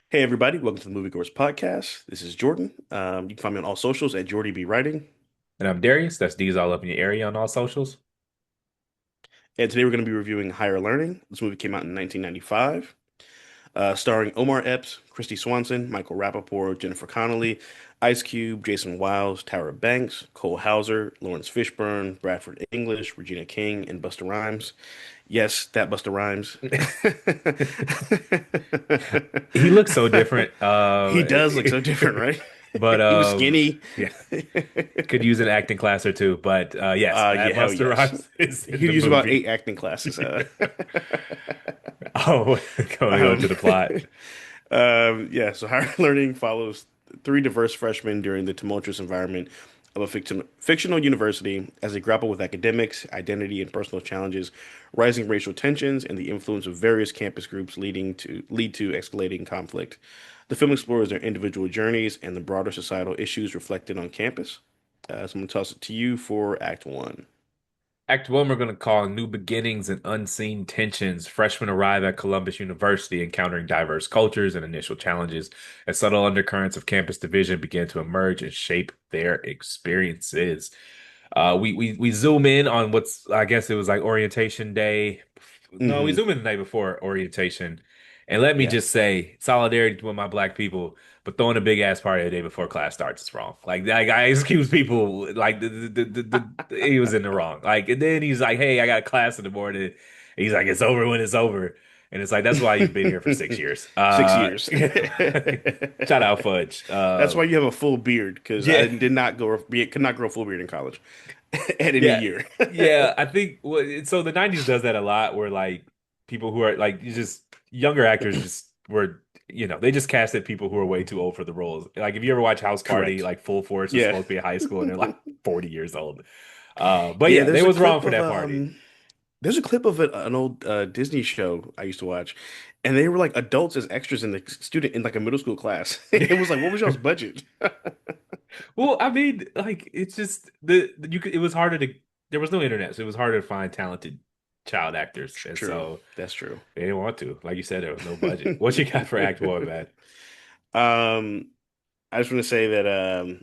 Hey everybody, welcome to the Movie Goers podcast. This is Jordan. You can find me on all socials at Jordy B Writing. And I'm Darius. That's D's all up in your area on all socials. And today we're going to be reviewing Higher Learning. This movie came out in 1995, starring Omar Epps, Christy Swanson, Michael Rappaport, Jennifer Connelly, Ice Cube, Jason Wiles, Tyra Banks, Cole Hauser, Lawrence Fishburne, Bradford English, Regina King, and Busta Rhymes. Yes, that Busta Rhymes. He looks so different. He does look so different, right? But He was skinny. yeah, could use an acting class or two. But yes, that Yeah, hell Buster yes. Rhymes is in He could the use about movie. 8 acting classes. Oh, go Um, into the plot. yeah, so Higher Learning follows three diverse freshmen during the tumultuous environment of a fictional university as they grapple with academics, identity, and personal challenges, rising racial tensions, and the influence of various campus groups lead to escalating conflict. The film explores their individual journeys and the broader societal issues reflected on campus. So I'm gonna toss it to you for Act One. Act one, we're going to call New Beginnings and Unseen Tensions. Freshmen arrive at Columbus University, encountering diverse cultures and initial challenges as subtle undercurrents of campus division begin to emerge and shape their experiences. We zoom in on what's, I guess it was like orientation day. No, we Hmm. zoom in the night before orientation. And let me Yeah. just say, solidarity with my black people, but throwing a big ass party the day before class starts is wrong. Like I excuse people, like he was in the wrong. Like, and then he's like, "Hey, I got class in the morning." And he's like, "It's over when it's over," and it's like that's why you've been here for 6 years. 6 years. Shout out Fudge. That's why you have a full beard, because Yeah, I did not could not grow a full beard in college at any yeah, year. yeah. I think so. The '90s does that a lot, where like people who are like you just younger actors just were. They just casted people who are way too old for the roles. Like, if you ever watch House Party, Correct. like Full Force was Yeah. supposed to be high school and they're like 40 years old. But Yeah, yeah, they was wrong for that party. there's a clip of an old Disney show I used to watch, and they were like adults as extras in the student in like a middle school class. It was like, what was y'all's budget? Well, I mean, like it's just you could it was harder to there was no internet, so it was harder to find talented child actors, and True. so That's true. they didn't want to. Like you said, there was no budget. What you got for Act One, man? Um, I just want to say that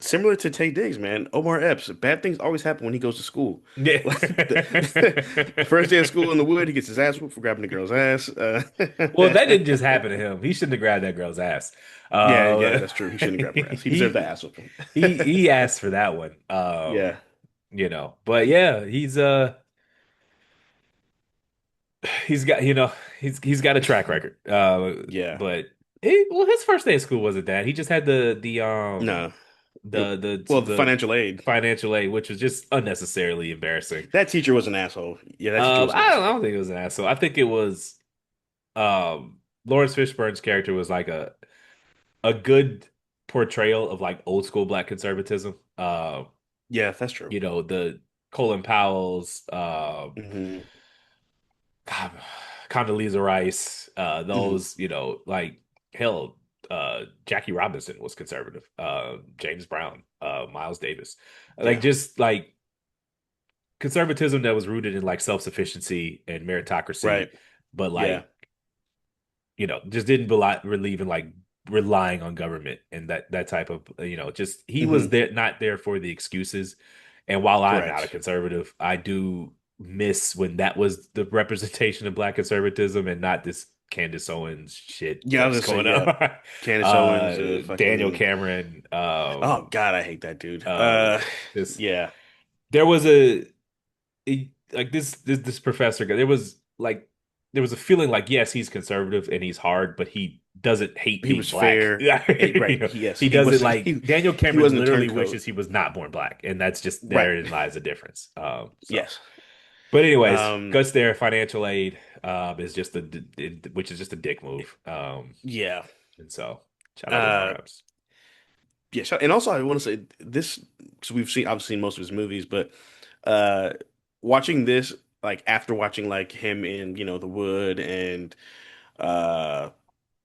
similar to Tay Diggs, man, Omar Epps, bad things always happen when he goes to school. Yeah. Like first day of school in the wood, he gets his ass whooped for grabbing the girl's ass. Well, that didn't just happen to him. He shouldn't have grabbed that girl's ass. Yeah, yeah, Uh, that's true. He shouldn't have grabbed her ass. He deserved the he ass whooping. he asked for that one. Yeah, But yeah, he's got he's got a track record. yeah. But well, his first day of school wasn't that. He just had No, it, well, the the financial aid. financial aid, which was just unnecessarily embarrassing. That teacher was an asshole. Yeah, that teacher was an I asshole. don't think it was an asshole. I think it was Lawrence Fishburne's character was like a good portrayal of like old school black conservatism. Yeah, that's true. The Colin Powell's, Hmm. God, Condoleezza Rice, Hmm. those, like hell, Jackie Robinson was conservative, James Brown, Miles Davis, like Yeah, just like conservatism that was rooted in like self-sufficiency and meritocracy, right. but Yeah. like, just didn't relieve in like relying on government and that type of, just he was Hmm. there, not there for the excuses. And while I'm not a Correct. conservative, I do miss when that was the representation of black conservatism and not this Candace Owens shit Yeah, I was that's gonna say, going yeah. on. Candace Owens, Daniel fucking. Cameron, Oh God, I hate that dude. this Yeah. there was like this professor guy. There was a feeling like, yes, he's conservative and he's hard, but he doesn't hate He being was black. fair. Right. Yes, He he doesn't wasn't. like Daniel He Cameron wasn't a literally turncoat. wishes he was not born black, and that's just Right. therein lies the difference. So, Yes. but anyways, Um. guts there. Financial aid is just which is just a dick move. Yeah. And so shout out Omar Uh. Epps. Yeah. And also, I want to say this. So we've seen, obviously, seen most of his movies, but uh, watching this, like after watching like him in, The Wood and uh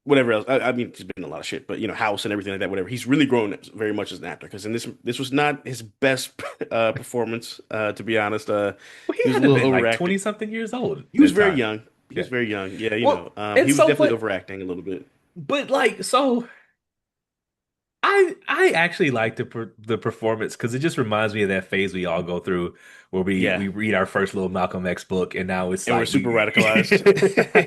whatever else. I mean, he's been in a lot of shit, but House and everything like that. Whatever. He's really grown very much as an actor, because in this was not his best performance. To be honest, Well, he he was a had to little been like overacting. 20 something years old at He was that very time. young. He Yeah. was very young. Yeah, Well, he it's was so definitely fun. overacting a little bit. but like so. I actually like the performance because it just reminds me of that phase we all go through where Yeah, we read our first little Malcolm X book and now it's and we're like super we radicalized.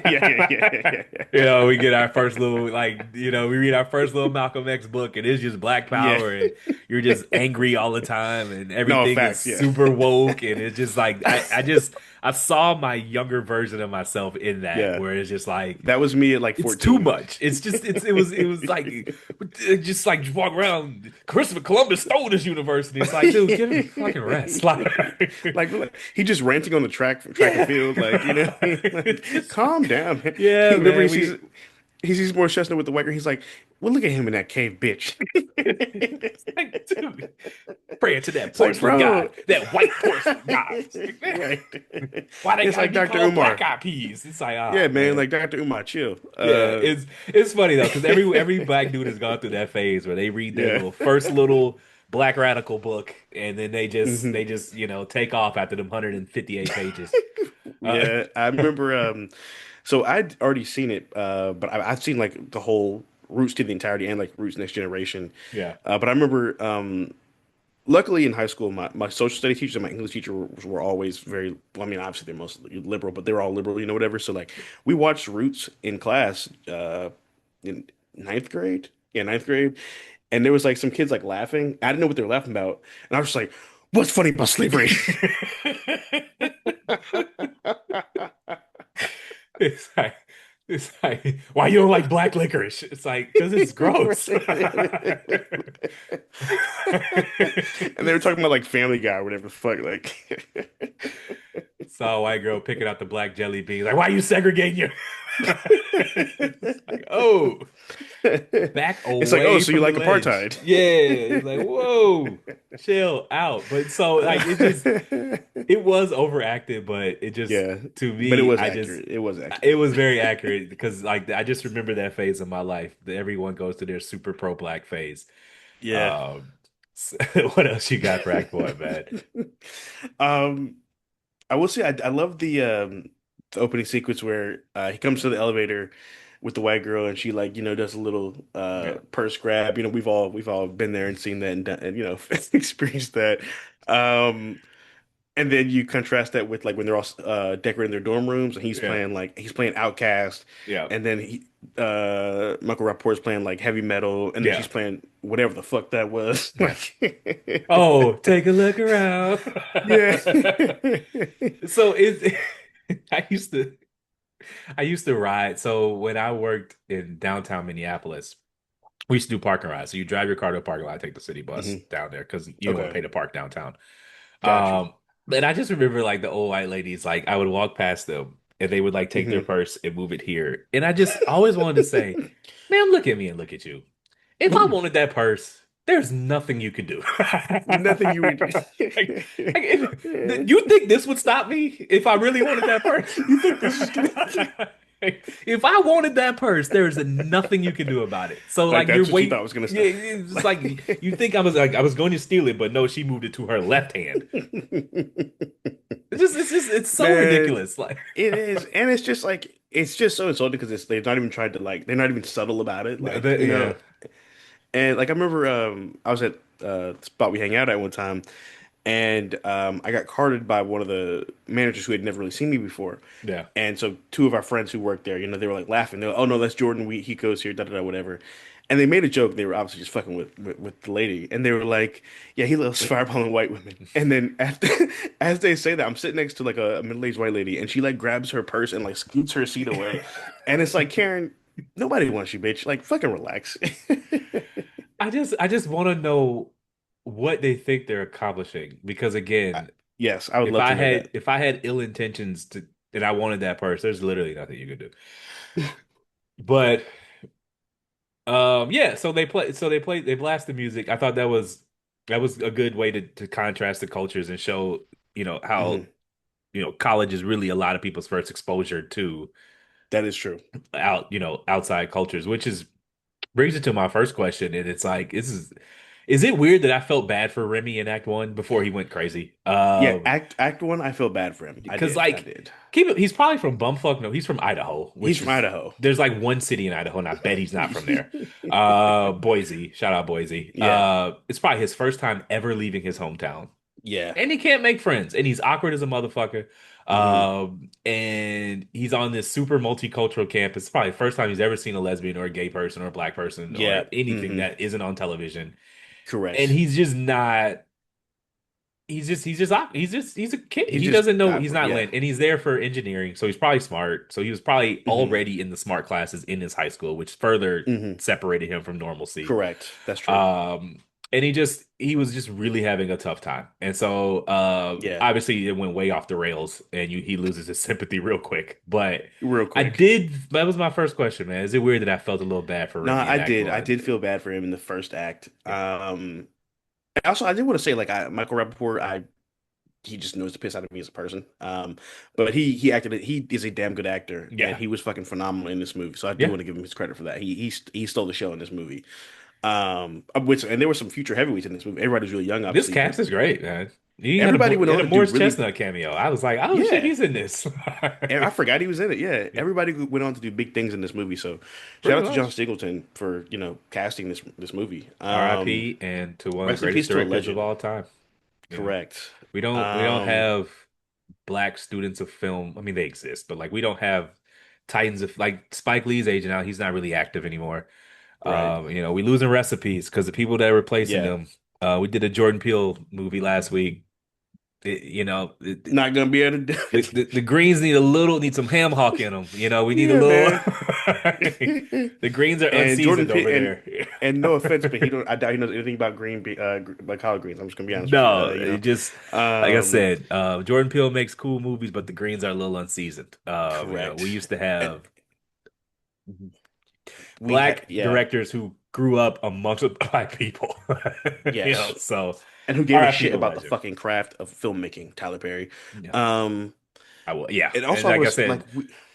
Yeah, yeah, yeah, yeah, we get our yeah. first little we read our first little Malcolm X book and it's just Black Yeah. Power and you're just angry all the time and No, everything is facts. Yeah, super woke and it's just like I saw my younger version of myself in that yeah. where it's just like That was me at like it's too 14. much. It's just it was like just like just walk around. Christopher Columbus stole this university. It's like, dude, give it a fucking rest. Like, he just ranting on the track and Yeah, field, like like just calm down, man. yeah, Remember, man. We he sees more Chestnut with the white girl. He's like, well, look at him in that cave, bitch. it's like, dude, praying to that It's like, porcelain bro, god, that white porcelain god. It's like, man, right? why they It's gotta like be Dr. called black Umar. eyed peas? It's like, Yeah, oh man, man. like Dr. Umar, chill. Yeah, it's funny though because every black dude has gone through that phase where they read their Yeah. little first little black radical book and then Hmm. they just take off after them 158 pages. Uh, Yeah, I remember. So I'd already seen it, but I've seen like the whole Roots to the entirety and like Roots Next Generation. yeah, But I remember, luckily in high school, my social studies teachers and my English teacher were always very, well, I mean, obviously they're mostly liberal, but they were all liberal, whatever. So like we watched Roots in class, in ninth grade. Yeah, ninth grade. And there was like some kids like laughing. I didn't know what they were laughing about. And I was just like, what's funny about slavery? it's like it's like why you don't like black licorice? It's like because it's gross. And they were talking about like Family Guy or whatever the fuck. Like, Saw a white girl picking out the black jelly beans. Like, why you segregating your? It's like, oh, back it's like, oh, away so you from the like ledge. apartheid? Yeah, it's like, whoa, chill out. But so like it was overacted, but it just Yeah, to but it me, was accurate. It was it accurate. was very accurate because like I just remember that phase of my life that everyone goes through their super pro black phase. Yeah. Um, what else you got for Act One, man? Um, I will say I love the opening sequence where he comes to the elevator with the white girl and she like does a little Yeah, purse grab. We've all been there and seen that and experienced that. Um, and then you contrast that with like when they're all decorating their dorm rooms and yeah, he's playing Outcast, yeah, and then Michael Rapport's playing like heavy metal, and then yeah, she's playing whatever the fuck that was. yeah. Like, Oh, take a look around. yeah. So it I used to I used to ride. So when I worked in downtown Minneapolis, we used to do parking rides. So you drive your car to a parking lot, take the city bus Hmm. down there because you didn't want to Okay, pay to park downtown. got you. Um, and I just remember like the old white ladies, like I would walk past them and they would like take their Hmm. purse and move it here. And I just always wanted to say, ma'am, look at me and look at you. If I wanted that purse, there's nothing you could do. Nothing you would. You think this would stop me if I really wanted that purse? You think this is gonna If I wanted that purse, there's nothing you can do about it. So like like you're that's what you wait, thought was gonna yeah, stop? it's just like you think I was going to steal it, but no, she moved it to her left hand. It's so Man, ridiculous. Like it is, and it's just like it's just so insulting because they've not even tried to like they're not even subtle about it, like yeah, And like I remember, I was at the spot we hang out at one time, and I got carded by one of the managers who had never really seen me before. yeah, And so two of our friends who worked there, they were like laughing. They were, oh no, that's Jordan. He goes here, da da da, whatever. And they made a joke. They were obviously just fucking with the lady, and they were like, "Yeah, he loves fireballing white women." And then after, as they say that, I'm sitting next to like a middle-aged white lady, and she like grabs her purse and like scoots her seat away, and it's like, Karen, nobody wants you, bitch. Like, fucking relax. I just want to know what they think they're accomplishing because I- again, Yes, I would love to know that. if I had ill intentions to and I wanted that purse, there's literally nothing you could do. But yeah, they blast the music. I thought that was a good way to contrast the cultures and show, how, Mhm. college is really a lot of people's first exposure to That is true. outside cultures, which is brings it to my first question, and it's like Is it weird that I felt bad for Remy in Act One before he went crazy? Yeah, act one, I feel bad for him. Because I like, did. keep it. He's probably from bumfuck. No, he's from Idaho, He's which from is Idaho. there's like one city in Idaho, and I bet he's not from there. Boise. Shout out Boise. Yeah, It's probably his first time ever leaving his hometown. yeah. And he can't make friends, and he's awkward as a motherfucker. Hmm. And he's on this super multicultural campus. It's probably the first time he's ever seen a lesbian or a gay person or a black person or Yeah. anything Hmm. that isn't on television. And Correct. he's just not. He's a kid. He's He just doesn't know he's awkward. not Yeah. lit, and he's there for engineering, so he's probably smart. So he was probably Hmm. already in the smart classes in his high school, which further Hmm. separated him from normalcy. Correct. That's true. Um, and he was just really having a tough time. And so Yeah. obviously it went way off the rails and he loses his sympathy real quick. But Real quick. that was my first question, man. Is it weird that I felt a little bad for No, Remy in I Act did. I One? did feel bad for him in the first act. Yeah. Also, I did want to say, like, Michael Rappaport, he just knows the piss out of me as a person. But he is a damn good actor, and Yeah. he was fucking phenomenal in this movie. So I do Yeah. want to give him his credit for that. He stole the show in this movie. Which and there were some future heavyweights in this movie. Everybody was really young, This obviously, but cast is great, man. everybody went He on had a to do Morris really, Chestnut cameo. I was like, oh shit, yeah. he's in this. And I forgot he was in it. Yeah, Yeah, everybody went on to do big things in this movie. So shout pretty out to John much. Singleton for casting this movie. R.I.P. and to one of the Rest in peace greatest to a directors of legend. all time. You know, Correct. we don't Um, have black students of film. I mean, they exist, but like we don't have titans of like Spike Lee's aging out. He's not really active anymore. right. We losing recipes because the people that are replacing Yeah. them. We did a Jordan Peele movie last week. Not gonna be able to do it. The greens need some ham hock in them. We need a Yeah, little. man. The greens are And Jordan unseasoned Pitt over there. and no offense, but he don't. I doubt he knows anything about like collard greens. I'm just gonna be honest with you. No, it just like I Um, said, Jordan Peele makes cool movies, but the greens are a little unseasoned. We correct. used to And have we had, black yeah, directors who grew up amongst black people. yes, So and who gave a RIP shit the about the legend. fucking craft of filmmaking, Tyler Perry. Yeah, Um, I will. Yeah, and and also I like I was like, said,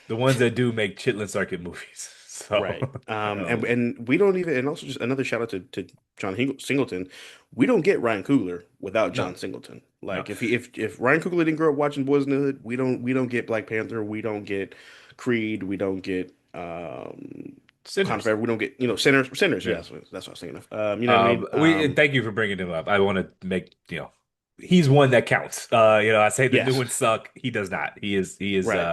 the ones that do make Chitlin Circuit movies. So, right. And um, we don't even, and also just another shout out to John Singleton. We don't get Ryan Coogler without no, John Singleton. no, Like if Ryan Coogler didn't grow up watching Boys in the Hood, we don't get Black Panther, we don't get Creed, we don't get Wakanda Sinners. Forever, we don't get Sinners. Yeah, Yeah. that's what I was thinking of. You know what I mean? We thank you for bringing him up. I want to make he's one that counts. I say the new Yes, ones suck. He does not. He is right,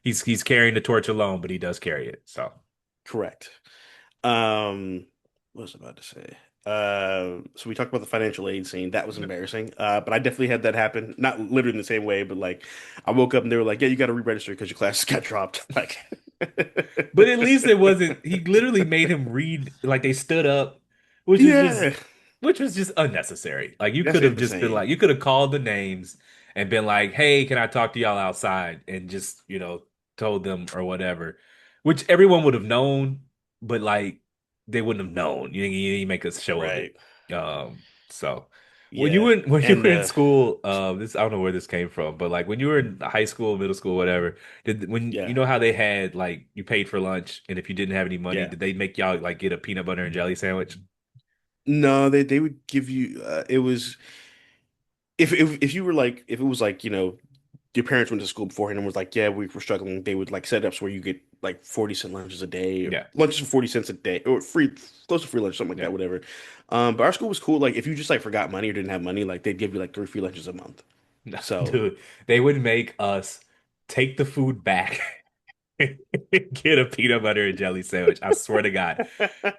he's carrying the torch alone, but he does carry it. So correct. What was I about to say? So we talked about the financial aid scene. That was yeah. embarrassing. But I definitely had that happen. Not literally in the same way, but like I woke up and they were like, "Yeah, you got to re-register because your classes got dropped." Like, But at least it wasn't. He literally made him read like they stood up, which was just yeah, which was just unnecessary. Like you that's could have just been insane. like you could have called the names and been like, "Hey, can I talk to y'all outside?" and just told them or whatever, which everyone would have known, but like they wouldn't have known. You make a show of it. Right. So Yeah. when you And were in school, this I don't know where this came from, but like when you were in high school, middle school, whatever. When yeah, you know how they had like you paid for lunch, and if you didn't have any money, yeah. did they make y'all like get a peanut butter and jelly sandwich? No, they would give you. It was if you were like if it was like your parents went to school beforehand and was like, yeah, we were struggling. They would like set ups where you get like 40-cent lunches a day, or Yeah, lunches for 40 cents a day, or free, close to free lunch, something like yeah. that, whatever. But our school was cool. Like if you just like forgot money or didn't have money, like they'd give you like three free lunches a month. No, So dude, they would make us take the food back, get a peanut butter and jelly sandwich. I swear to God.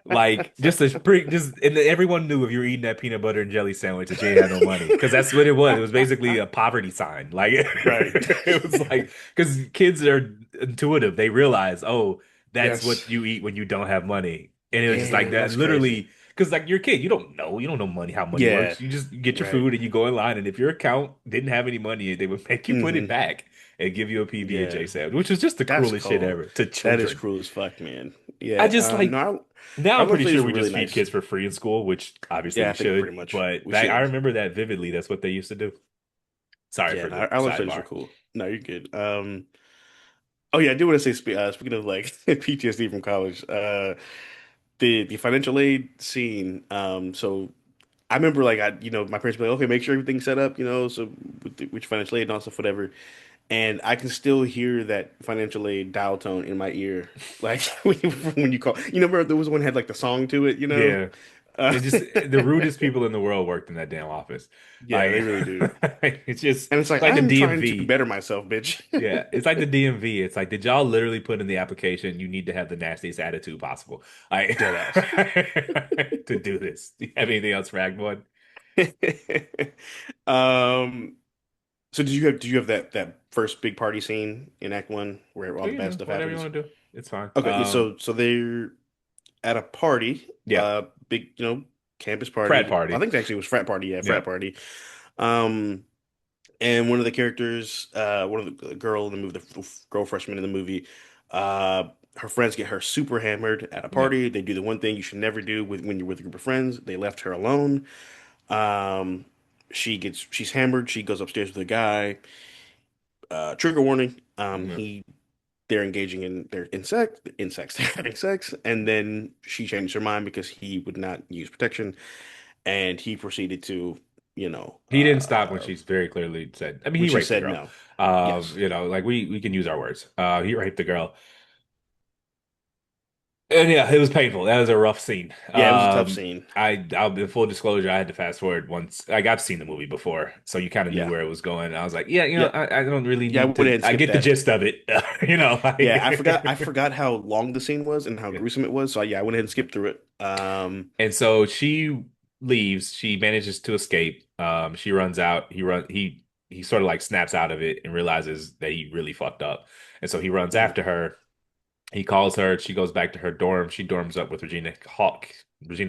Like and everyone knew if you were eating that peanut butter and jelly sandwich that you ain't had no money because that's what it was. It was basically a poverty sign. Like right, it was like because kids are intuitive. They realize, oh, that's yes, what you eat when you don't have money, and it was just like damn, that. that's crazy. Literally, because like you're a kid, you don't know money how money Yeah, works. You just get your right, food and you go in line, and if your account didn't have any money, they would make you put it hmm back and give you a PB&J yeah, sandwich, which is just the that's cruelest shit cold. ever to That is children. cruel as fuck, man. I Yeah, just no, like now our I'm pretty lunch ladies sure were we really just feed nice. kids for free in school, which obviously Yeah, we I think pretty should, much but we that I should. remember that vividly. That's what they used to do. Sorry Yeah, for no, the our lunch ladies were sidebar. cool. No, you're good. Oh yeah, I do want to say, speaking of like PTSD from college, the financial aid scene. So I remember like my parents were like, okay, make sure everything's set up, so with your financial aid and all stuff, whatever. And I can still hear that financial aid dial tone in my ear, like when you call. Remember there was one had like the song to it, Yeah. Uh, It just the rudest people in the world worked in that damn office. yeah, they Like really do. it's just And it's like like the I'm trying to DMV. better myself, bitch. Yeah, it's like the DMV. It's like, did y'all literally put in the application you need to have the nastiest attitude possible? Like Deadass. to do this. Do you have anything else for Act One? Um, so did you have that first big party scene in Act One where all the bad stuff Whatever you happens? want to do. It's fine. Okay, yeah, so they're at a party, Yeah, big, campus frat party. I party. think it actually was frat party, yeah, Yeah. frat party. Um, and one of the characters, one of the girl in the movie, the girl freshman in the movie, her friends get her super hammered at a Yeah. party. They do the one thing you should never do when you're with a group of friends. They left her alone. Um, she's hammered. She goes upstairs with a guy. Trigger warning. Yeah. They're engaging in their insects, they're having sex, and then she changed her mind because he would not use protection, and he proceeded to, you know, He didn't stop when she's very clearly said, I mean, when he she raped the said girl. no. Yes. Like we can use our words. He raped the girl. And yeah, it was painful. That was a rough scene. Yeah, it was a tough scene. I'll be full disclosure, I had to fast forward once. Like I've seen the movie before, so you kind of knew Yeah. where it was going. I was like, yeah, Yeah. I don't really Yeah, I need went ahead to. and I skipped get the that. gist of it. Yeah, I Like forgot how long the scene was and how yeah. gruesome it was. So yeah, I went ahead and Yeah. skipped through it. And so she leaves. She manages to escape. She runs out. He sort of like snaps out of it and realizes that he really fucked up. And so he runs mhm. after her. He calls her. She goes back to her dorm. She dorms up with Regina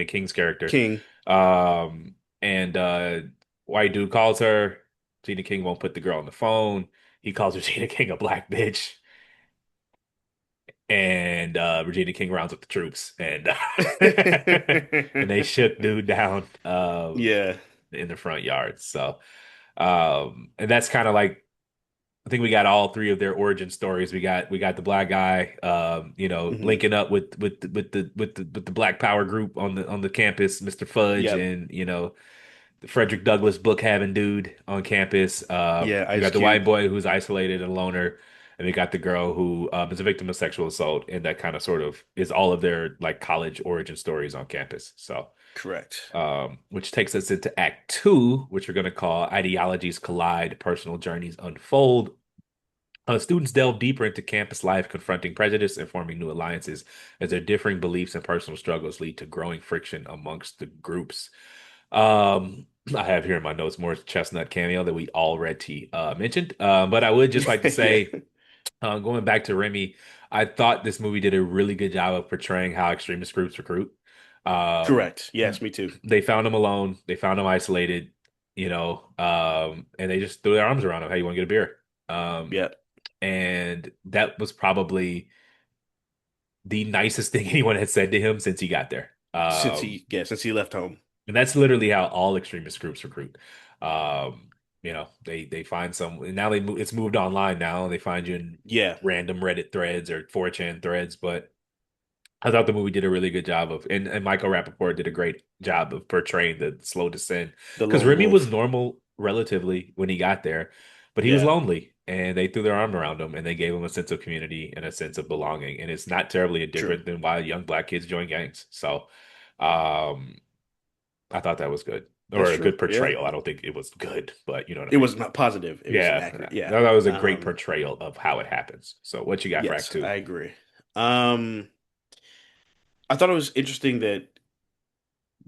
King's character. King. And white dude calls her. Regina King won't put the girl on the phone. He calls Regina King a black bitch. And Regina King rounds up the troops and and they shut dude down Yeah. in the front yard. So and that's kind of like I think we got all three of their origin stories. We got the black guy, hmm linking up with the Black Power group on the campus, Mr. Fudge, Yep. and the Frederick Douglass book having dude on campus. Yeah, We Ice got the white Cube. boy who's isolated and a loner, and we got the girl who is a victim of sexual assault, and that kind of sort of is all of their like college origin stories on campus. So. Correct. Which takes us into Act Two, which we're going to call Ideologies Collide, Personal Journeys Unfold. Students delve deeper into campus life, confronting prejudice and forming new alliances as their differing beliefs and personal struggles lead to growing friction amongst the groups. I have here in my notes more Chestnut cameo that we already mentioned, but I would just like to Yeah. say, going back to Remy, I thought this movie did a really good job of portraying how extremist groups recruit. Um, Correct. Yes, me too. they found him alone, they found him isolated, and they just threw their arms around him. Hey, you want to get a beer? Um, Yeah. and that was probably the nicest thing anyone had said to him since he got there. Since he left home. And that's literally how all extremist groups recruit. They find some, and now it's moved online now. They find you in Yeah. random Reddit threads or 4chan threads, but I thought the movie did a really good job and Michael Rappaport did a great job of portraying the slow descent. The Because lone Remy was wolf. normal relatively when he got there, but he was Yeah. lonely, and they threw their arm around him and they gave him a sense of community and a sense of belonging. And it's not terribly True. different than why young black kids join gangs. So, um, I thought that was good That's or a true. good Yeah. portrayal. I don't think it was good, but you know what I It mean. was not positive. It was Yeah, accurate. I Yeah. thought that was a great Um, portrayal of how it happens. So, what you got for Act yes, Two? I agree. Um, I thought it was interesting that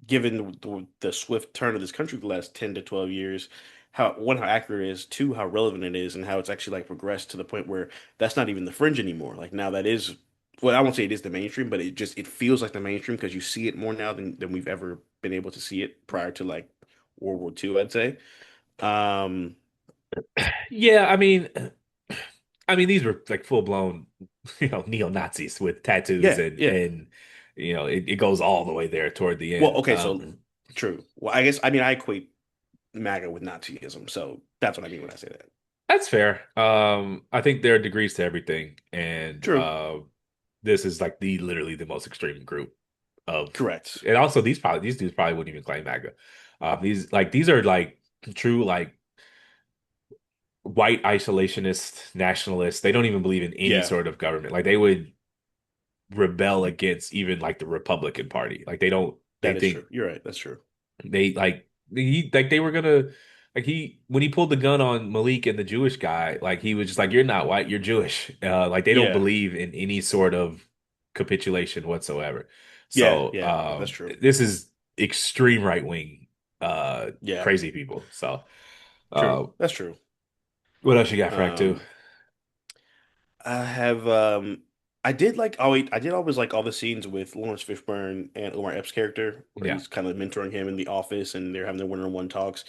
given the swift turn of this country the last 10 to 12 years, how accurate it is, two, how relevant it is, and how it's actually like progressed to the point where that's not even the fringe anymore. Like now that is, well, I won't say it is the mainstream, but it feels like the mainstream because you see it more now than we've ever been able to see it prior to like World War II, I'd say. Um, Yeah, I mean, these were like full blown, neo-Nazis with tattoos yeah, and yeah. it goes all the way there toward the Well, end. okay, so true. Well, I equate MAGA with Nazism, so that's what I mean when I say that. That's fair. I think there are degrees to everything, and True. this is like literally the most extreme group of, Correct. and also these dudes probably wouldn't even claim MAGA. These are like true like white isolationist nationalists. They don't even believe in any Yeah, sort of government. Like they would rebel against even like the Republican Party. Like they don't. They that is think true. You're right. That's true. they like they were gonna like he when he pulled the gun on Malik and the Jewish guy, like he was just like, "You're not white, you're Jewish." Like they don't Yeah, believe in any sort of capitulation whatsoever. yeah, So yeah. No, that's true. this is extreme right wing Yeah, crazy people. So true. uh That's true. what else you got for Act Two? Um, I have I did always like all the scenes with Lawrence Fishburne and Omar Epps' character where Yeah, he's kind of mentoring him in the office and they're having their one-on-one talks.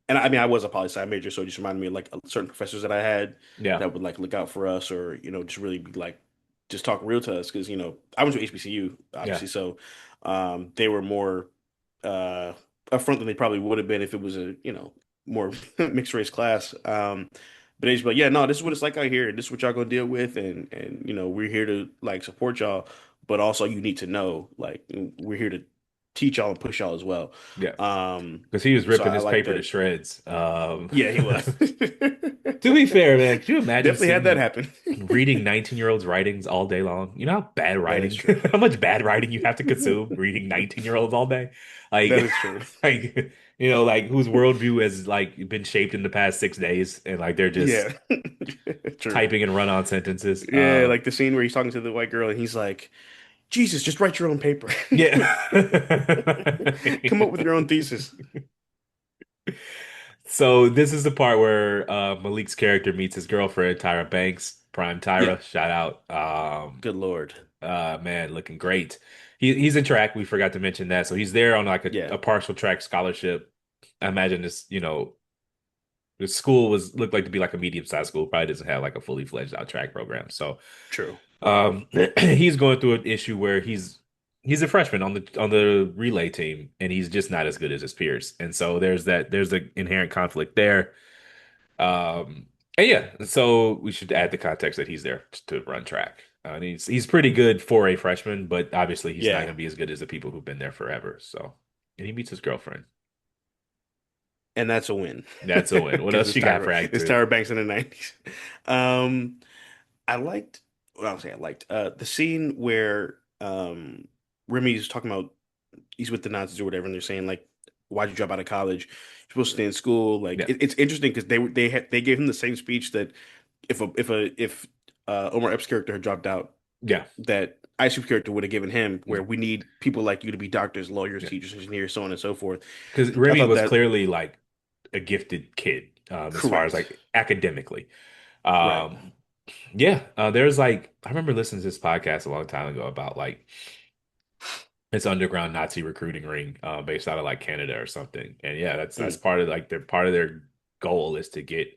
And I mean I was a poli sci major, so it just reminded me of like certain professors that I had yeah, that would like look out for us or just really be like just talk real to us because I went to HBCU yeah, obviously, so they were more uh upfront than they probably would have been if it was a more mixed race class. But it's like, yeah, no, this is what it's like out here, and this is what y'all gonna deal with, and we're here to like support y'all, but also you need to know, like, we're here to teach y'all and push y'all as well. yeah. Um, Because he was so ripping I his like paper to that. shreds. Yeah, he was. To be fair, man, could you imagine Definitely had that seeing happen. reading 19-year-olds writings all day long? You know how bad That is writing, true. how much bad writing you have to consume reading 19-year-olds all day? That Like, is true. like, like whose worldview has like been shaped in the past 6 days and like they're just Yeah, true. typing and run-on sentences. Yeah, like the scene where he's talking to the white girl and he's like, "Jesus, just write your own paper. Yeah. Come up with your own thesis." So this is the part where Malik's character meets his girlfriend, Tyra Banks, Prime Yeah, Tyra, shout out. good Lord. Man, looking great. He's in track. We forgot to mention that. So he's there on like Yeah, a partial track scholarship. I imagine this, the school looked like to be like a medium-sized school. Probably doesn't have like a fully fledged out track program. So true. he's going through an issue where he's a freshman on the relay team, and he's just not as good as his peers. And so there's the inherent conflict there. And yeah, so we should add the context that he's there to run track. And he's pretty good for a freshman, but obviously he's not going Yeah. to be as good as the people who've been there forever. So, and he meets his girlfriend. And that's a win That's a win. What because else you got for Act It's Two? Tyra Banks in the 90s. Um, I liked, well, I'll say I liked the scene where Remy's talking about he's with the Nazis or whatever, and they're saying like, "Why'd you drop out of college? You're supposed to stay in school." Like Yeah, it's interesting because they gave him the same speech that if Omar Epps' character had dropped out, yeah, that Ice's character would have given him, yeah, where we need people like you to be doctors, lawyers, yeah. teachers, engineers, so on and so forth. Because I Remy thought was that clearly like a gifted kid, as far as correct, like academically. right? Um, yeah, there's like I remember listening to this podcast a long time ago about like this underground Nazi recruiting ring based out of like Canada or something. And yeah, that's Mm. part of like their goal is to get,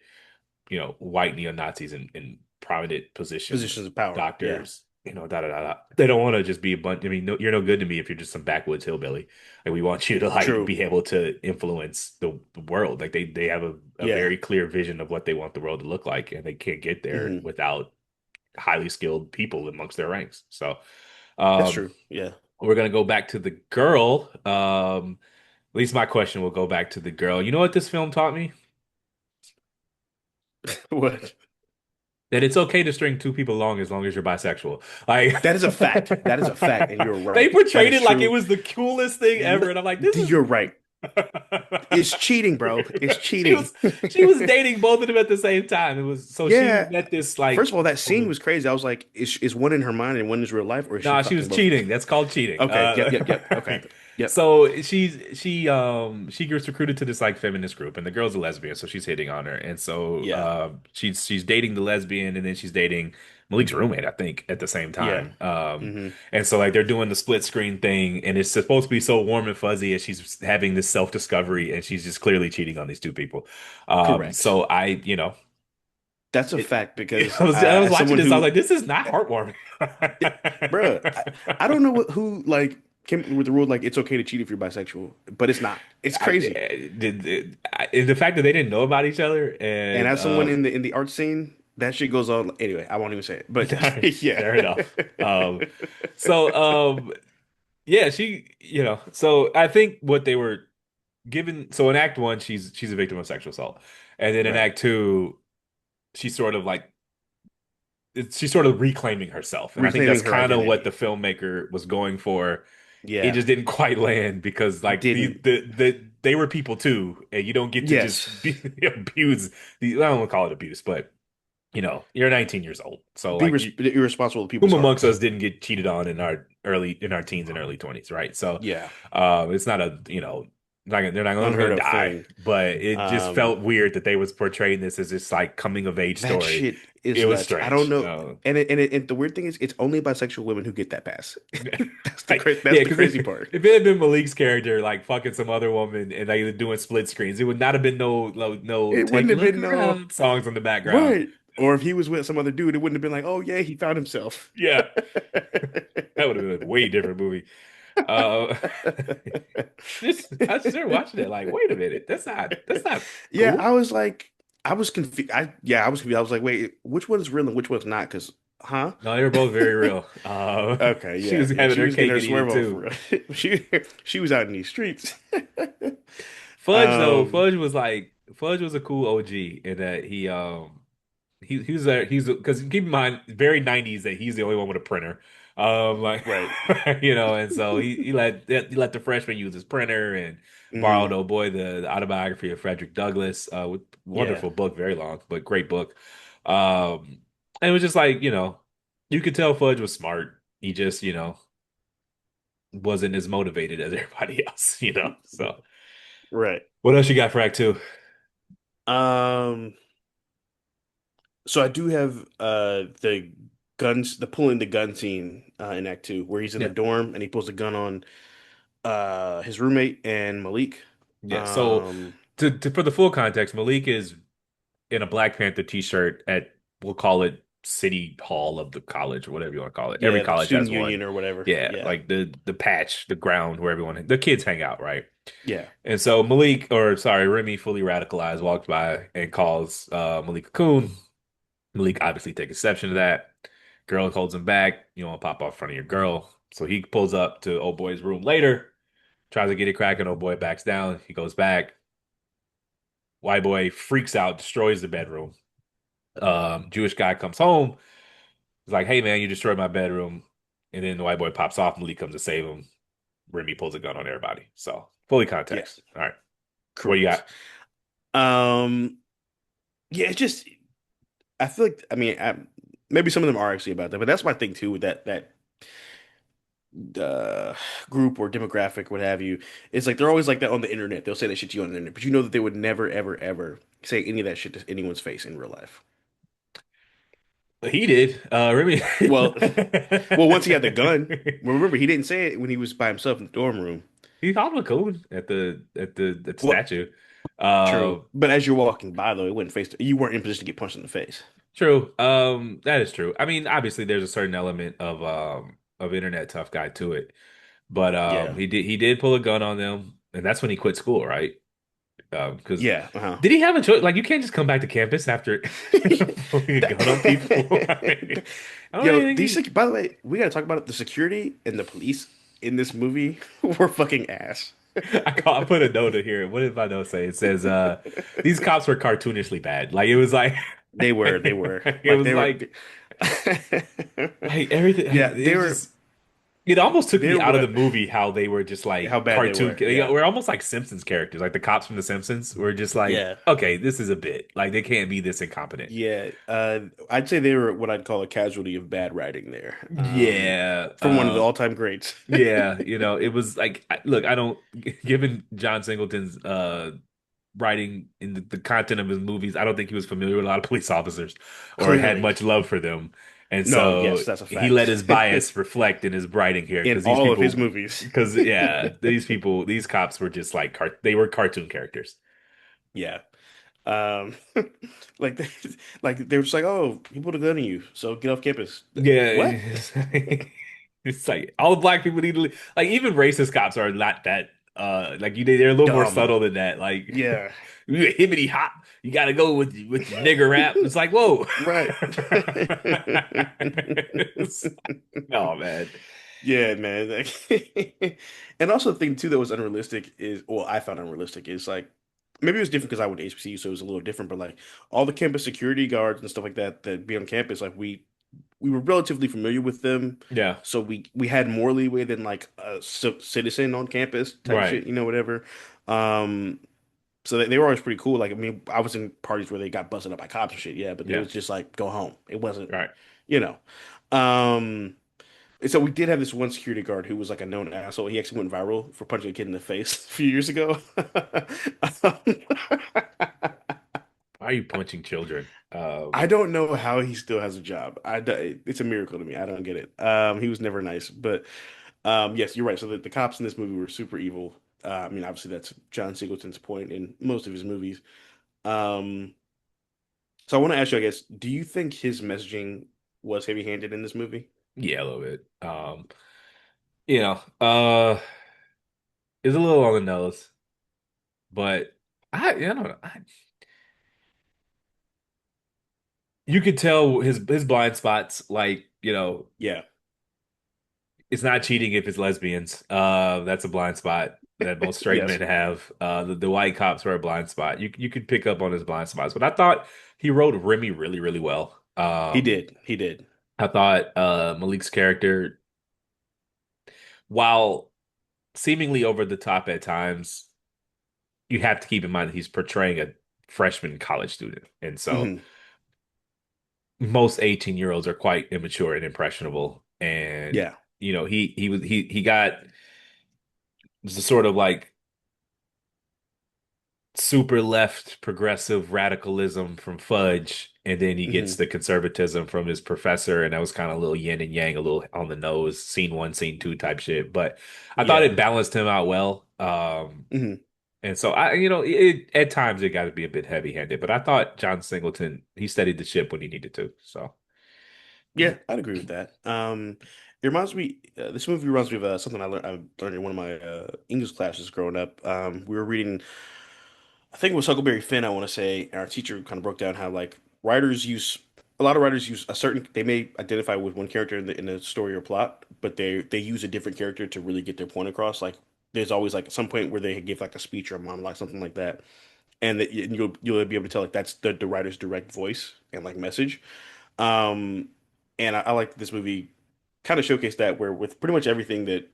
white neo-Nazis in prominent positions, Positions of power, yeah, doctors, da da da da. They don't want to just be a bunch. I mean, no, you're no good to me if you're just some backwoods hillbilly. Like we want you to like true, be able to influence the world. Like they have a yeah, very clear vision of what they want the world to look like, and they can't get there hmm without highly skilled people amongst their ranks. So that's um true, yeah. we're gonna go back to the girl. At least my question will go back to the girl. You know what this film taught me? What? That it's okay to string two people along as long as you're bisexual. Like That is a fact. That is a fact, and you're they right. That portrayed is it like it true. was the coolest thing ever, and I'm like, this is You're right. It's cheating, bro. It's she cheating. was dating both of them at the same time. It was so she Yeah. met this First like of all, that scene woman. was crazy. I was like, is one in her mind and one is real life, or is she Nah, she was fucking both of cheating. them? That's called cheating. Okay. Yep. Yep. Yep. Okay. Yep. So she gets recruited to this like feminist group, and the girl's a lesbian, so she's hitting on her, and so Yeah. she's dating the lesbian, and then she's dating Malik's roommate, I think, at the same Yeah. time. Hmm. And so like they're doing the split screen thing, and it's supposed to be so warm and fuzzy as she's having this self discovery, and she's just clearly cheating on these two people. Correct. So That's a it, fact because I was as watching someone this, I was who, like, this is not heartwarming. bruh, I don't know who like came up with the rule like it's okay to cheat if you're bisexual, but it's not. It's crazy. The fact that they didn't know about each other And and as someone in the art scene, that shit goes on. Anyway, I won't even say it. But yeah. fair enough. So yeah, so I think what they were. given so in Act One, she's a victim of sexual assault, and then in Right. Act Two, she's sort of like she's sort of reclaiming herself, and I think that's Reclaiming her kind of what the identity. filmer was going for. It Yeah. just didn't quite land because like Didn't. they were people too, and you don't get to Yes. just abuse the I don't want to call it abuse, but you're 19 years old, so Be like irresponsible with whom people's amongst hearts. us didn't get cheated on in our teens and early 20s, right? So Yeah. it's not a they're not no one's Unheard gonna of die, thing. but it just Um, felt weird that they was portraying this as this like coming of age that story. shit is It was nuts. I don't strange. know. And the weird thing is, it's only bisexual women who get that pass. That's Yeah, the because crazy part. if it had been Malik's character like fucking some other woman and like doing split screens, it would not have been no It wouldn't take a have look been no around songs in the background. right. Or if he was with some other dude, it wouldn't have been like, oh yeah, he found himself. Yeah, that would have been a way different movie. Uh, I started watching it like, wait a minute, that's not Yeah, cool. I was like, I was confused. I was confused. I was like, wait, which one's real and which one's not? Because, huh? No, they were both very real. Okay, She yeah, was yeah. having She her was getting cake her and eat it swerve on too. for real. She was out in these streets. Fudge though, Um, Fudge was a cool OG in that he's because keep in mind very 90s that he's the only one with a printer. Like right. and so he let the freshman use his printer and borrowed Mm, oh boy the autobiography of Frederick Douglass, with yeah, wonderful book, very long, but great book. And it was just like, you could tell Fudge was smart. He just, wasn't as motivated as everybody else. So right. what else you got for Act Two? Um, so I do have the pulling the gun scene in Act Two, where he's in the Yeah. dorm and he pulls the gun on his roommate and Malik. Yeah. So Um, for the full context, Malik is in a Black Panther t-shirt at, we'll call it City Hall of the college or whatever you want to call it. Every yeah, the college student has one. union or whatever. Yeah, Yeah, like the patch, the ground where the kids hang out, right? yeah, And so Malik, or sorry, Remy, fully radicalized, walks by and calls Malik a coon. Malik obviously takes exception to that. Girl holds him back. You don't want to pop off in front of your girl. So he pulls up to old boy's room later, tries to get it cracking. Old boy backs down. He goes back. White boy freaks out, destroys the bedroom. Jewish guy comes home. He's like, "Hey man, you destroyed my bedroom." And then the white boy pops off. Malik comes to save him. Remy pulls a gun on everybody. So fully yeah, context. All right, what do you correct. got? Um, yeah, it's just I feel like maybe some of them are actually about that, but that's my thing too with that uh group or demographic, what have you. It's like they're always like that on the internet. They'll say that shit to you on the internet, but you know that they would never, ever, ever say any of that shit to anyone's face in real life. He did. Remy. Well, well, once he had the gun, well, remember he didn't say it when he was by himself in the dorm room. He called him a coon at the Well, statue. true, Uh, but as you're walking by though, it wouldn't you weren't in position to get punched in the face. True. That is true. I mean, obviously there's a certain element of internet tough guy to it. But Yeah, he did pull a gun on them, and that's when he quit school, right? Because yeah, uh-huh. did he have a choice? Like you can't just come back to campus after pulling a gun on people. I don't Yo, really think he by the way, we gotta talk about it. The security and the police in this movie were fucking ass. I put a note in here. What did my note say? It says these cops were cartoonishly bad. Like it was like They were it like was they were, like everything yeah, it just it almost took me they're out of the what movie how they were just like how bad they cartoon. were. They Yeah, were almost like Simpsons characters, like the cops from The Simpsons were just like, yeah, okay, this is a bit. Like they can't be this incompetent. yeah. I'd say they were what I'd call a casualty of bad writing there. Yeah. From one of the all-time greats. Yeah, it was like look, I don't given John Singleton's writing in the content of his movies, I don't think he was familiar with a lot of police officers or had Clearly, much love for them. And no, so yes, that's a he let fact. his bias reflect in his writing here In because all of his movies. these cops were just like they were cartoon characters. Yeah. Um, like they, like they were just like, oh, he put a gun on you, so get off campus. Yeah, What? it's like all the black people need to like even racist cops are not that like they're a little more Dumb. subtle than that. Like Yeah. you hibbity hop, you got to go with your nigger rap. It's like whoa. Right. It's- no man. Yeah, man. And also the thing too that was unrealistic is, well, I found unrealistic is like maybe it was different because I went to HBCU, so it was a little different. But like all the campus security guards and stuff like that that be on campus, like we were relatively familiar with them, Yeah, so we had more leeway than like a citizen on campus type right, shit, whatever. Um, so they were always pretty cool. Like I mean, I was in parties where they got busted up by cops and shit, yeah, but it yeah, was just like go home. It wasn't, right. you know. Um. And so we did have this one security guard who was like a known asshole. He actually went viral for punching a kid in the face a few years ago. Um, Why are you punching children? I don't know how he still has a job. It's a miracle to me. I don't get it. He was never nice, but yes, you're right. So the cops in this movie were super evil. I mean, obviously that's John Singleton's point in most of his movies. Um, so I want to ask you, I guess, do you think his messaging was heavy-handed in this movie? Yeah, a little bit. You know, it's a little on the nose, but I don't know. You could tell his blind spots, like, Yeah. it's not cheating if it's lesbians. That's a blind spot that most straight men Yes, have. The white cops were a blind spot. You could pick up on his blind spots, but I thought he wrote Remy really, really well. he did. He did. I thought Malik's character, while seemingly over the top at times, you have to keep in mind that he's portraying a freshman college student, and so Hmm. most 18-year-olds are quite immature and impressionable. And Yeah. he got the sort of like super left progressive radicalism from Fudge, and then he gets Hmm. the conservatism from his professor, and that was kind of a little yin and yang, a little on the nose, scene one, scene two type shit. But I thought Yeah. it balanced him out well. Hmm. And so at times it got to be a bit heavy-handed, but I thought John Singleton, he steadied the ship when he needed to. So Yeah, I'd agree with that. It reminds me. This movie reminds me of something I learned in one of my English classes growing up. We were reading, I think it was Huckleberry Finn, I want to say, and our teacher kind of broke down how like a lot of writers use a certain, they may identify with one character in the story or plot, but they use a different character to really get their point across. Like there's always like some point where they give like a speech or a monologue, something like that, and that you'll be able to tell like that's the writer's direct voice and like message. Um, and I like this movie kind of showcased that where with pretty much everything that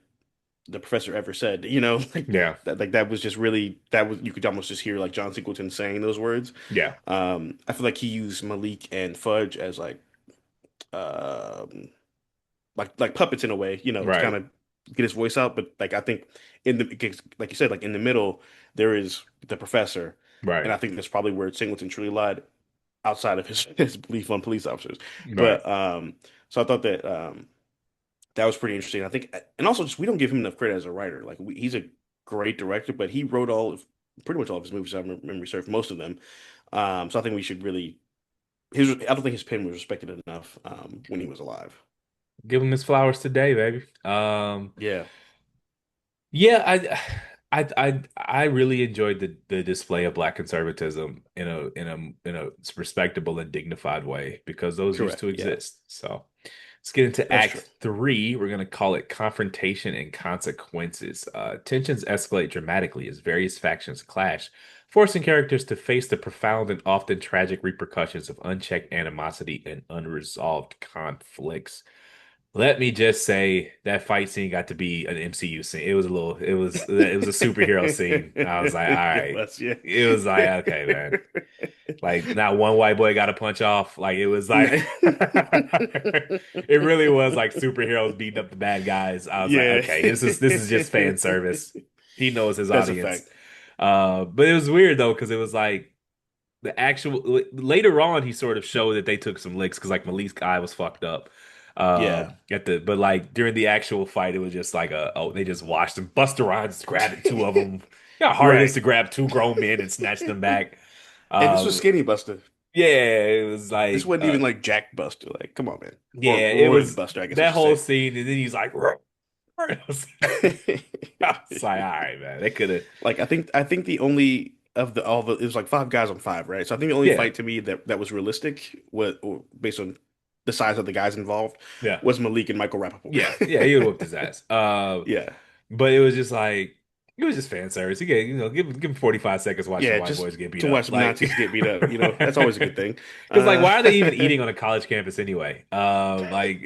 the professor ever said, yeah, like that was just really that was you could almost just hear like John Singleton saying those words. yeah, I feel like he used Malik and Fudge as um like puppets in a way, to kind right, of get his voice out. But like I think in the like you said, like in the middle there is the professor, and right, I think that's probably where Singleton truly lied outside of his belief on police officers. right. But so I thought that that was pretty interesting. I think, and also just we don't give him enough credit as a writer. Like he's a great director, but he wrote pretty much all of his movies. I memory serve most of them. So I think we should really I don't think his pen was respected enough when he was alive. Give him his flowers today, baby. Yeah, Yeah, I really enjoyed the display of black conservatism in a respectable and dignified way because those used to correct. Yeah, exist. So let's get into that's true. Act Three. We're gonna call it confrontation and consequences. Tensions escalate dramatically as various factions clash, forcing characters to face the profound and often tragic repercussions of unchecked animosity and unresolved conflicts. Let me just say that fight scene got to be an MCU scene. It was a superhero scene. I was like, all It right. was, yeah. It was like, okay, man. Like not one white boy got a punch off. Like it was like it really was like superheroes beating up the bad guys. I was like, Yeah. okay, this is just fan service. He knows his That's a audience. fact. But it was weird though, because it was like the actual later on he sort of showed that they took some licks because like Malik's eye was fucked up. Yeah. At the but like during the actual fight, it was just like they just watched him. Busta Rhymes grabbing two of them. You know how hard it is Right. to grab two grown men and snatch them back. And this was Um, Skinny Buster. yeah, it was This like wasn't even like Jack Buster. Like, come on, man. Or yeah, it Roid was Buster, I guess I that should whole say. scene, and then he's like, I was like, all right, man, they could have, Like I think the only of the all the it was like five guys on five, right? So I think the only yeah, fight to me that was realistic was or based on the size of the guys involved Yeah. was Malik and Michael Yeah. Yeah, he Rappaport. would whoop his ass. Yeah. But it was just like it was just fan service. He gave, give him 45 seconds to watch some Yeah, white just boys get beat to watch up. some Like Nazis get beat up, that's always a good thing. because like Uh, why are they even eating on a college campus anyway? Like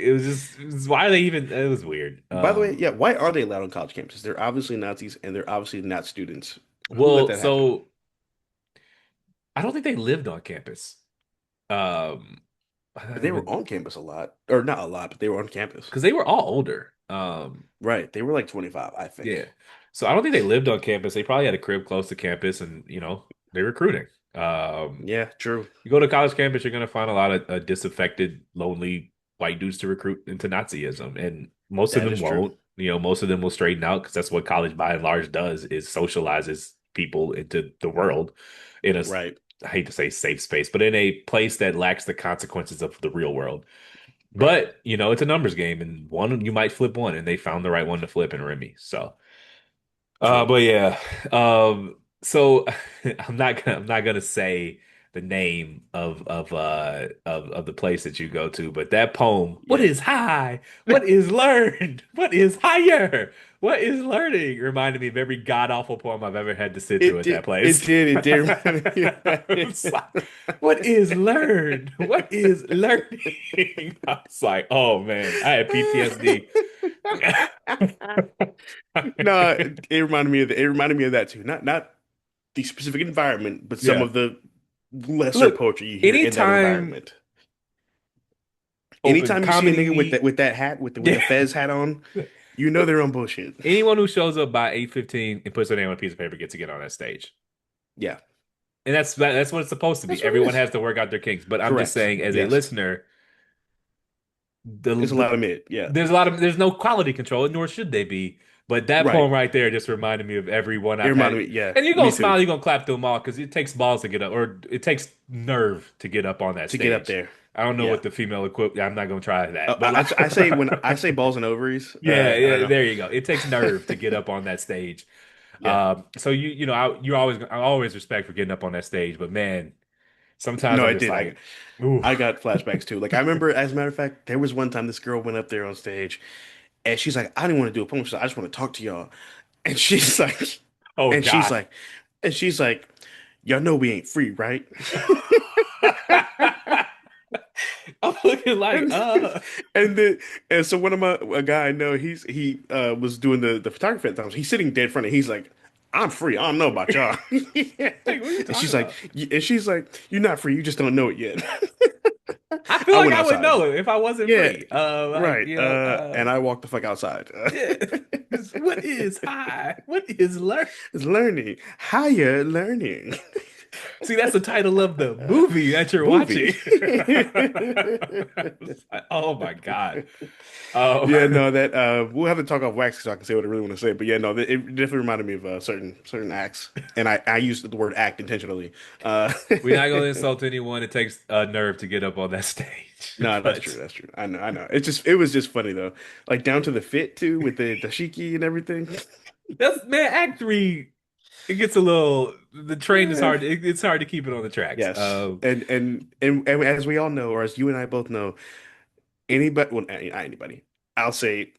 why are they even it was weird. by the way, yeah, why are they allowed on college campuses? They're obviously Nazis and they're obviously not students. Who let Well, that happen? so I don't think they lived on campus. Um They were on campus a lot, or not a lot, but they were on campus. because they were all older. Right. They were like 25, I think. Yeah. So I don't think they lived on campus. They probably had a crib close to campus and, they're recruiting. Yeah, true. You go to college campus, you're going to find a lot of disaffected, lonely white dudes to recruit into Nazism. And most of That them is true. won't. Most of them will straighten out because that's what college by and large does is socializes people into the world in a, Right. I hate to say safe space, but in a place that lacks the consequences of the real world. Right. But, it's a numbers game and one, you might flip one and they found the right one to flip in Remy. So. True. But yeah. So I'm not gonna say the name of the place that you go to, but that poem, what Yeah. is high? What is learned? What is higher? What is learning? Reminded me of every god awful poem I've ever had to sit through It at that did. It place. did. It did remind me of It's like, that. what is learned? What is learning? I was like, oh man, I had PTSD. No, it reminded me of that too. Not the specific environment, but some Yeah. of the lesser Look, poetry you hear in that anytime environment. open Anytime you see a nigga with comedy, that hat with the yeah. Fez hat on, you know they're on bullshit. Anyone who shows up by 8:15 and puts their name on a piece of paper gets to get on that stage. Yeah, And that's what it's supposed to be. that's what it Everyone is. has to work out their kinks. But I'm just Correct. saying, as a Yes, listener, the it's a lot the of mid. Yeah, there's no quality control, nor should they be. But that right. poem right there just reminded me of everyone It I've reminded had. me. Yeah, And you're gonna me smile, too. you're gonna clap to them all because it takes balls to get up, or it takes nerve to get up on that To get up stage. there. I don't know Yeah. what the female equivalent. I'm not gonna try that, but I say when like, I say balls and ovaries. yeah, I don't yeah, know. there you go. It takes nerve to get up on that stage. Yeah. So I always respect for getting up on that stage, but man, sometimes No, I'm I just did. like, ooh, I got flashbacks too. Like I remember, as a matter of fact, there was one time this girl went up there on stage, and she's like, "I didn't want to do a poem. She's like, I just want to talk to y'all." And she's like, oh and she's God. like, and she's like, "Y'all know we ain't free, right?" I'm looking like, And and then and so one of my a guy I know, he was doing the photography at the time. So he's sitting dead front, and he's like, "I'm free. I don't know about y'all." like, what are you And talking she's like, about? "You're not free. You just don't know it yet." I feel I like went I would outside. know it if I wasn't Yeah, free. right. And I walked the fuck outside. Yeah. What is high? What is learn? It's learning, higher learning. See, that's the title of the movie that you're watching. Movie. Oh my God. Oh, Yeah, no, that we'll have to talk off wax so I can say what I really want to say. But yeah, no, it definitely reminded me of certain acts, and I used the word act intentionally. Uh, we're not gonna insult anyone. It takes a nerve to get up on that stage. no, that's true. But That's true. I know. It was just funny though, like down to the fit too, with the shiki and everything. that's man, Act Three. It gets a little. The train is Eh, hard. It's hard to keep it on the tracks. yes, and as we all know, or as you and I both know, anybody, well, not anybody, I'll say,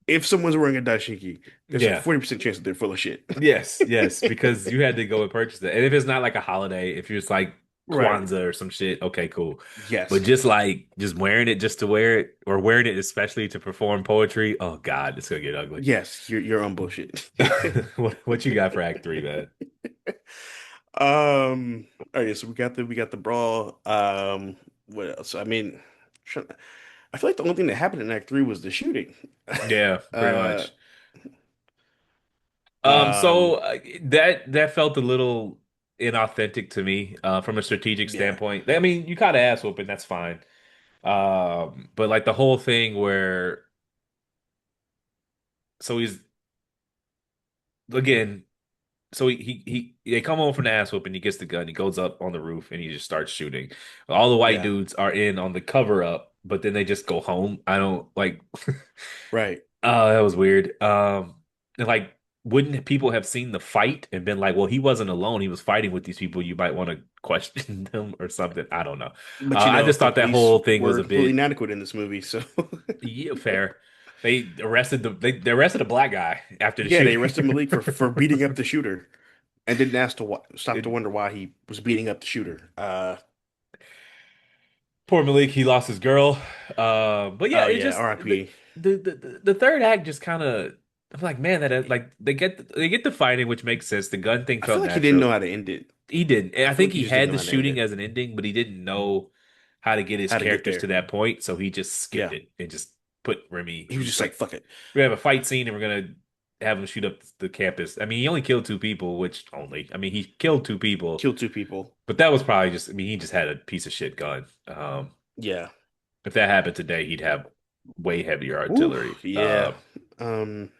if someone's wearing a dashiki, there's a Yeah. 40% chance that they're full of shit. Yes. Yes. Because you had to go and purchase it, and if it's not like a holiday, if you're just like Right. Kwanzaa or some shit, okay, cool. But Yes. just wearing it just to wear it, or wearing it especially to perform poetry. Oh God, it's gonna get ugly. Yes, you're on bullshit. What you got for Act Three, man? Oh yeah, so we got the brawl. What else? I mean, try- I feel like the only thing that happened in Act 3 was the shooting. Yeah, pretty Uh, much. So um, that felt a little inauthentic to me, from a strategic yeah, standpoint. I mean, you caught an ass whooping, that's fine. But like the whole thing where so he's again, so they come home from the ass whooping, he gets the gun, he goes up on the roof and he just starts shooting. All the white yeah, dudes are in on the cover up, but then they just go home. I don't like right. that was weird. And like wouldn't people have seen the fight and been like, well, he wasn't alone. He was fighting with these people. You might want to question them or something. I don't know. But you I know, just the thought that police whole thing was were a completely bit, inadequate in this movie. So yeah, fair. They arrested a black guy after the yeah, they shooting. arrested Malik for beating up the shooter and didn't ask to stop to It, wonder why he was beating up the shooter. Poor Malik, he lost his girl. But yeah, Oh it yeah, just R.I.P. the third act just kind of. I'm like, man, that like they get the fighting, which makes sense. The gun thing I feel felt like he didn't natural. know how to end it. He did. And I I feel think like he he just didn't had know the how to end shooting it. as an ending, but he didn't know how to get his How to get characters there. to that point, so he just skipped Yeah, it and just put Remy. he was He's just like, like, "Fuck it, we have a fight scene and we're gonna have him shoot up the campus. I mean, he only killed two people, which only. I mean, he killed two people, kill two people." but that was probably just. I mean, he just had a piece of shit gun. Yeah. If that happened today, he'd have way heavier Ooh, artillery. yeah. Um,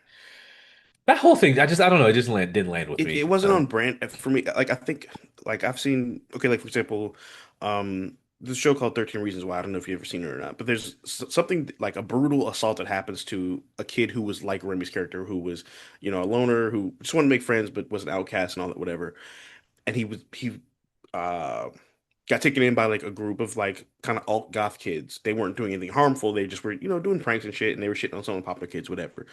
That whole thing, I don't know. It just didn't land with it me. wasn't on brand for me. Like I think, like I've seen. Okay, like for example, there's a show called 13 Reasons Why. I don't know if you've ever seen it or not, but there's something like a brutal assault that happens to a kid who was like Remy's character, who was, a loner who just wanted to make friends but was an outcast and all that, whatever. And he uh got taken in by like a group of like kind of alt goth kids. They weren't doing anything harmful. They just were, doing pranks and shit, and they were shitting on some of the popular kids, whatever.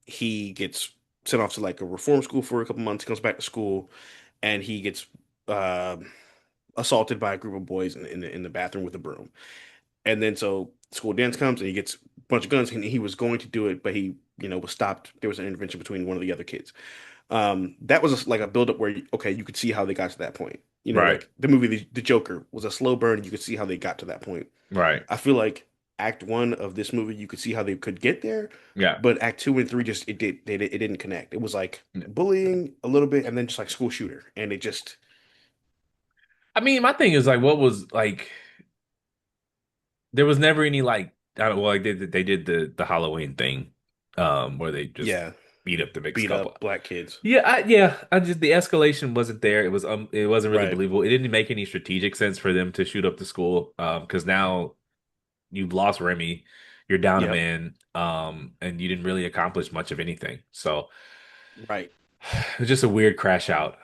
He gets sent off to like a reform school for a couple months. He comes back to school, and he gets uh, assaulted by a group of boys in the bathroom with a broom. And then so school dance comes, and he gets a bunch of guns, and he was going to do it, but he, was stopped. There was an intervention between one of the other kids. That was like a buildup where okay, you could see how they got to that point. Right, Like the movie the Joker was a slow burn. You could see how they got to that point. right, I feel like Act One of this movie, you could see how they could get there, yeah. but Act Two and Three just it didn't connect. It was like bullying a little bit, and then just like school shooter, and it just I mean, my thing is like, what was like? There was never any like, I don't, well, like they did the Halloween thing, where they just yeah beat up the mixed beat couple. up black kids. Yeah, I just the escalation wasn't there. It wasn't really Right. believable. It didn't make any strategic sense for them to shoot up the school, because now you've lost Remy, you're down a Yep. man, and you didn't really accomplish much of anything. So Right. it was just a weird crash out.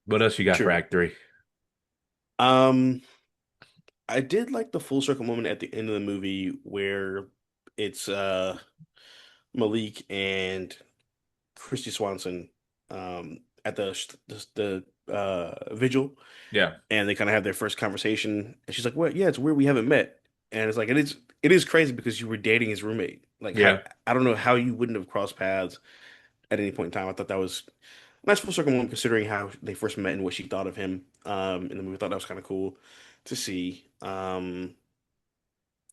What else you got for True. Act Three? Um, I did like the full circle moment at the end of the movie where it's Malik and Christy Swanson at the vigil, Yeah, and they kind of have their first conversation, and she's like, "What? Yeah, it's weird we haven't met." And it's like it is crazy because you were dating his roommate. Like how yeah. I don't know how you wouldn't have crossed paths at any point in time. I thought that was a nice full circle moment considering how they first met and what she thought of him in the movie. I thought that was kind of cool to see.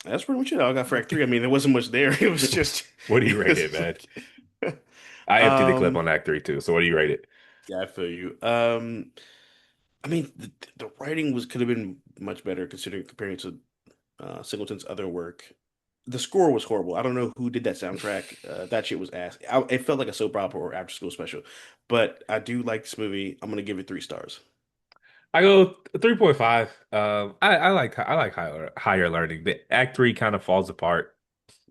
That's pretty much it. All I got for Act Three. I mean, there wasn't much there. It was just What do you it rate it, was man? like I emptied the clip um on Act Three too. So what do you rate it? yeah, I feel you. I mean, the writing could have been much better considering comparing to Singleton's other work. The score was horrible. I don't know who did that soundtrack. That shit was ass. It felt like a soap opera or after school special. But I do like this movie. I'm gonna give it 3 stars. I go 3.5. I like higher learning. The Act Three kind of falls apart.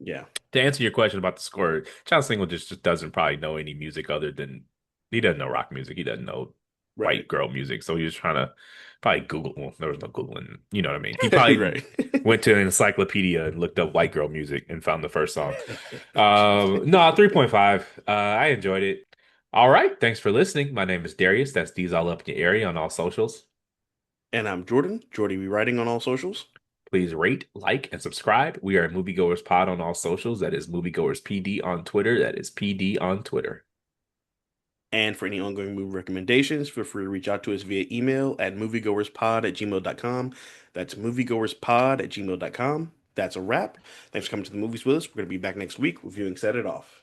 Yeah, To answer your question about the score, John Singleton just doesn't probably know any music other than he doesn't know rock music. He doesn't know right, white girl music. So he was trying to probably Google. Well, there was no Googling. You know what I mean? He probably right. went to an encyclopedia and looked up white girl music and found the first song. No, 3.5. I enjoyed it. All right. Thanks for listening. My name is Darius. That's D's all up in your area on all socials. And I'm Jordan. Jordy Rewriting on all socials. Please rate, like, and subscribe. We are Movie Goers Pod on all socials. That is Movie Goers PD on Twitter. That is PD on Twitter. And for any ongoing movie recommendations, feel free to reach out to us via email at moviegoerspod@gmail.com. That's moviegoerspod@gmail.com. That's a wrap. Thanks for coming to the movies with us. We're going to be back next week reviewing Set It Off.